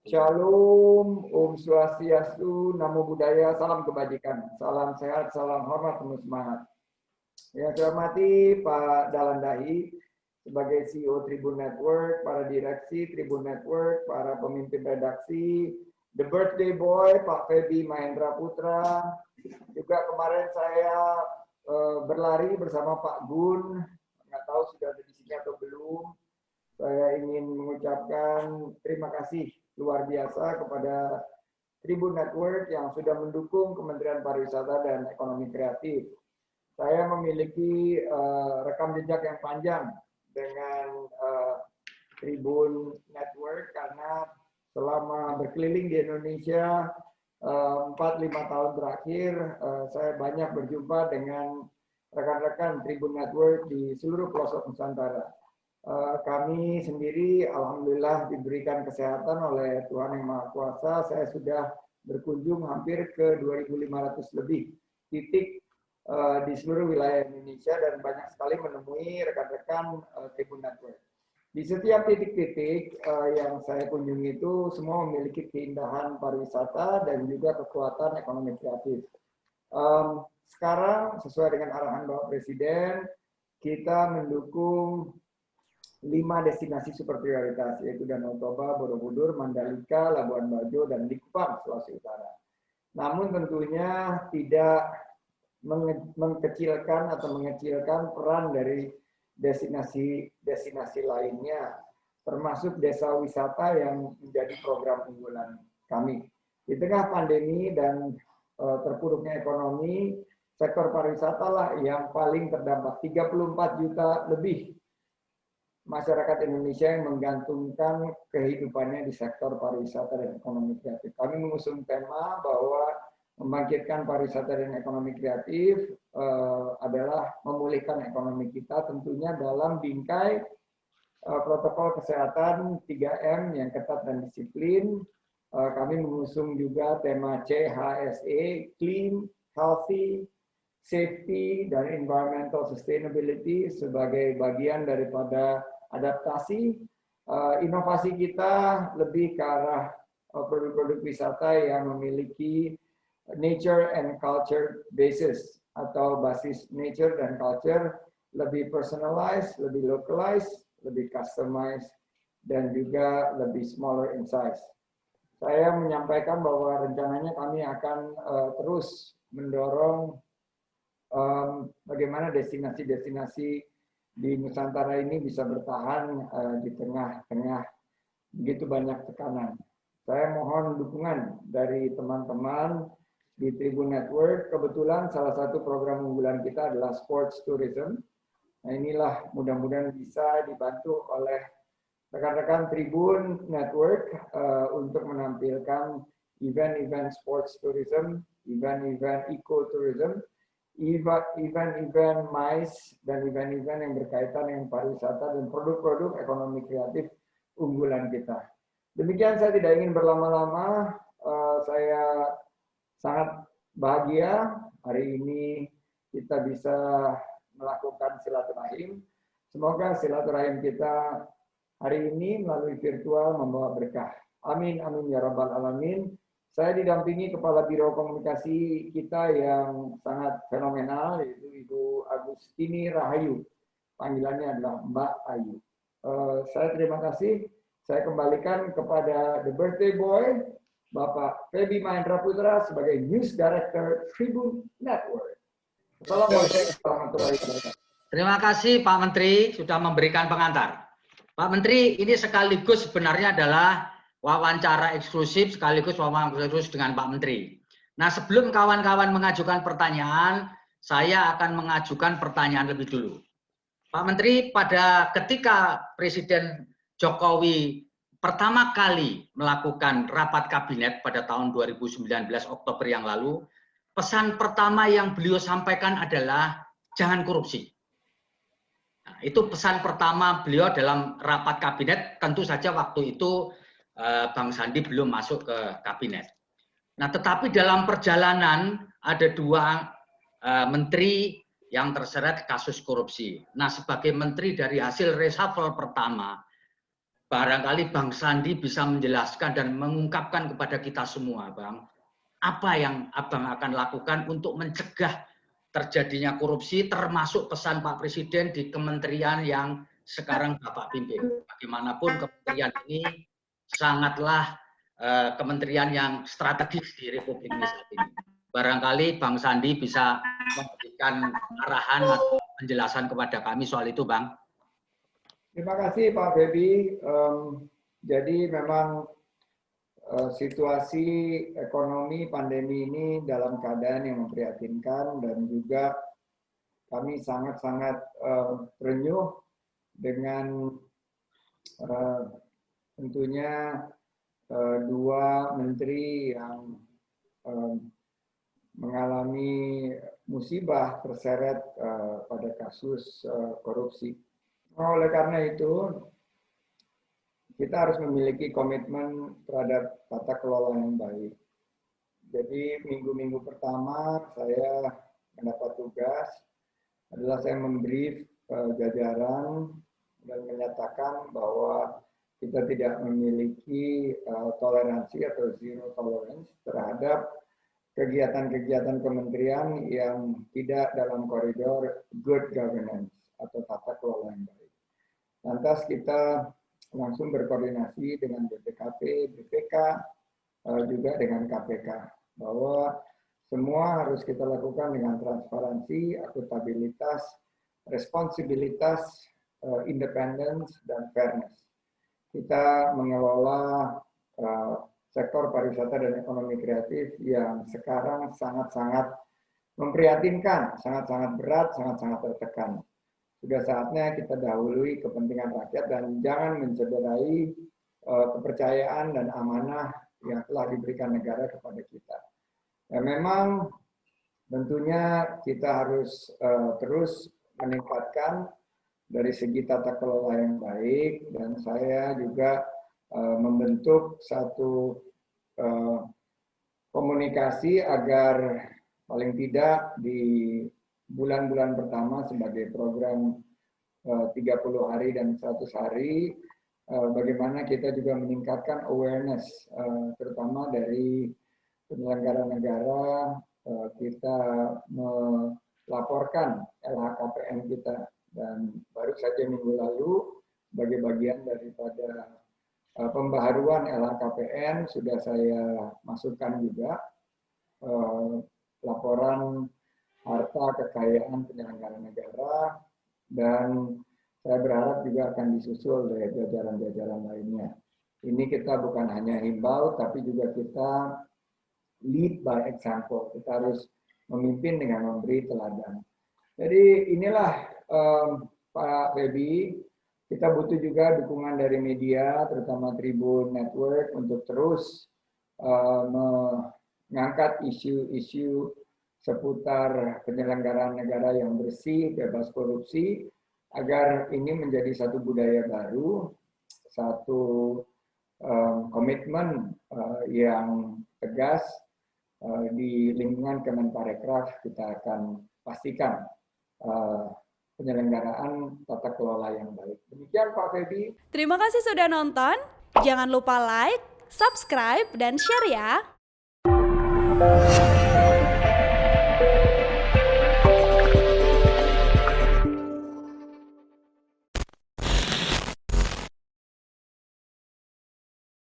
Shalom, Om Swastiastu, Namo Buddhaya, salam kebajikan, salam sehat, salam hormat, penuh semangat. Yang saya hormati Pak Dalan Dahi sebagai CEO Tribun Network, para direksi Tribun Network, para pemimpin redaksi, The Birthday Boy, Pak Feby Mahendra Putra. Juga kemarin saya berlari bersama Pak Gun, nggak tahu sudah ada di sini atau belum. Saya ingin mengucapkan terima kasih luar biasa kepada Tribun Network yang sudah mendukung Kementerian Pariwisata dan Ekonomi Kreatif. Saya memiliki rekam jejak yang panjang dengan Tribun Network karena selama berkeliling di Indonesia 4-5 tahun terakhir saya banyak berjumpa dengan rekan-rekan Tribun Network di seluruh pelosok Nusantara. Kami sendiri alhamdulillah diberikan kesehatan oleh Tuhan Yang Maha Kuasa. Saya sudah berkunjung hampir ke 2.500 lebih titik di seluruh wilayah Indonesia dan banyak sekali menemui rekan-rekan Tribun Network. Di setiap titik-titik yang saya kunjungi itu semua memiliki keindahan pariwisata dan juga kekuatan ekonomi kreatif. Sekarang sesuai dengan arahan Bapak Presiden, kita mendukung 5 destinasi super prioritas, yaitu Danau Toba, Borobudur, Mandalika, Labuan Bajo, dan Likupang, Sulawesi Utara. Namun tentunya tidak mengecilkan peran dari destinasi lainnya, termasuk desa wisata yang menjadi program unggulan kami. Di tengah pandemi dan terpuruknya ekonomi, sektor pariwisata lah yang paling terdampak. 34 juta lebih masyarakat Indonesia yang menggantungkan kehidupannya di sektor pariwisata dan ekonomi kreatif. Kami mengusung tema bahwa membangkitkan pariwisata dan ekonomi kreatif adalah memulihkan ekonomi kita tentunya dalam bingkai protokol kesehatan 3M yang ketat dan disiplin. Kami mengusung juga tema CHSE, Clean, Healthy, Safety, dan Environmental Sustainability sebagai bagian daripada adaptasi. Inovasi kita lebih ke arah produk-produk wisata yang memiliki nature and culture basis atau basis nature dan culture, lebih personalized, lebih localized, lebih customized, dan juga lebih smaller in size. Saya menyampaikan bahwa rencananya kami akan terus mendorong bagaimana destinasi-destinasi di Nusantara ini bisa bertahan di tengah-tengah begitu banyak tekanan. Saya mohon dukungan dari teman-teman di Tribun Network. Kebetulan salah satu program unggulan kita adalah sports tourism. Nah inilah mudah-mudahan bisa dibantu oleh rekan-rekan Tribun Network untuk menampilkan event-event sports tourism, event-event eco-tourism, event-event MICE, dan event-event yang berkaitan dengan pariwisata dan produk-produk ekonomi kreatif unggulan kita. Demikian, saya tidak ingin berlama-lama. Saya sangat bahagia hari ini kita bisa melakukan silaturahim. Semoga silaturahim kita hari ini melalui virtual membawa berkah. Amin, amin ya rabbal alamin. Saya didampingi Kepala Biro Komunikasi kita yang sangat fenomenal, yaitu Ibu Agustini Rahayu. Panggilannya adalah Mbak Ayu. Saya terima kasih. Saya kembalikan kepada The Birthday Boy, Bapak Feby Mahendra Putra sebagai News Director Tribun Network. Assalamualaikum warahmatullahi wabarakatuh. Terima kasih Pak Menteri sudah memberikan pengantar. Pak Menteri, ini sekaligus sebenarnya adalah wawancara eksklusif sekaligus wawancara eksklusif dengan Pak Menteri. Nah, sebelum kawan-kawan mengajukan pertanyaan, saya akan mengajukan pertanyaan lebih dulu. Pak Menteri, ketika Presiden Jokowi pertama kali melakukan rapat kabinet pada tahun 2019 Oktober yang lalu, pesan pertama yang beliau sampaikan adalah jangan korupsi. Nah, itu pesan pertama beliau dalam rapat kabinet, tentu saja waktu itu Bang Sandi belum masuk ke kabinet. Nah, tetapi dalam perjalanan ada 2 menteri yang terseret kasus korupsi. Nah, sebagai menteri dari hasil reshuffle pertama, barangkali Bang Sandi bisa menjelaskan dan mengungkapkan kepada kita semua, Bang, apa yang Abang akan lakukan untuk mencegah terjadinya korupsi, termasuk pesan Pak Presiden di kementerian yang sekarang Bapak pimpin. Bagaimanapun kementerian ini sangatlah kementerian yang strategis di Republik ini saat ini. Barangkali Bang Sandi bisa memberikan arahan atau penjelasan kepada kami soal itu, Bang. Terima kasih Pak Febi. Jadi memang situasi ekonomi pandemi ini dalam keadaan yang memprihatinkan dan juga kami sangat-sangat terenyuh dengan tentunya dua menteri yang mengalami musibah terseret pada kasus korupsi. Oleh karena itu, kita harus memiliki komitmen terhadap tata kelola yang baik. Jadi minggu-minggu pertama saya mendapat tugas adalah saya membrief jajaran dan menyatakan bahwa kita tidak memiliki toleransi atau zero tolerance terhadap kegiatan-kegiatan kementerian yang tidak dalam koridor good governance atau tata kelola yang baik. Lantas kita langsung berkoordinasi dengan BPKP, BPK, juga dengan KPK, bahwa semua harus kita lakukan dengan transparansi, akuntabilitas, responsibilitas, independence, dan fairness. Kita mengelola sektor pariwisata dan ekonomi kreatif yang sekarang sangat-sangat memprihatinkan, sangat-sangat berat, sangat-sangat tertekan. Sudah saatnya kita dahului kepentingan rakyat dan jangan mencederai kepercayaan dan amanah yang telah diberikan negara kepada kita. Ya, memang tentunya kita harus terus meningkatkan dari segi tata kelola yang baik, dan saya juga membentuk satu komunikasi agar paling tidak di bulan-bulan pertama sebagai program 30 hari dan 100 hari, bagaimana kita juga meningkatkan awareness, terutama dari penyelenggara negara, kita melaporkan LHKPN kita, dan baru saja minggu lalu sebagai bagian daripada pembaharuan LHKPN sudah saya masukkan juga laporan harta kekayaan penyelenggara negara, dan saya berharap juga akan disusul dari jajaran-jajaran lainnya. Ini kita bukan hanya himbau, tapi juga kita lead by example. Kita harus memimpin dengan memberi teladan. Jadi inilah Pak Febi, kita butuh juga dukungan dari media, terutama Tribun Network, untuk terus mengangkat isu-isu seputar penyelenggaraan negara yang bersih, bebas korupsi, agar ini menjadi satu budaya baru, satu komitmen yang tegas di lingkungan Kemenparekraf. Kita akan pastikan penyelenggaraan tata kelola yang baik. Demikian Pak Febi. Terima kasih sudah nonton. Jangan lupa like, subscribe, dan share ya.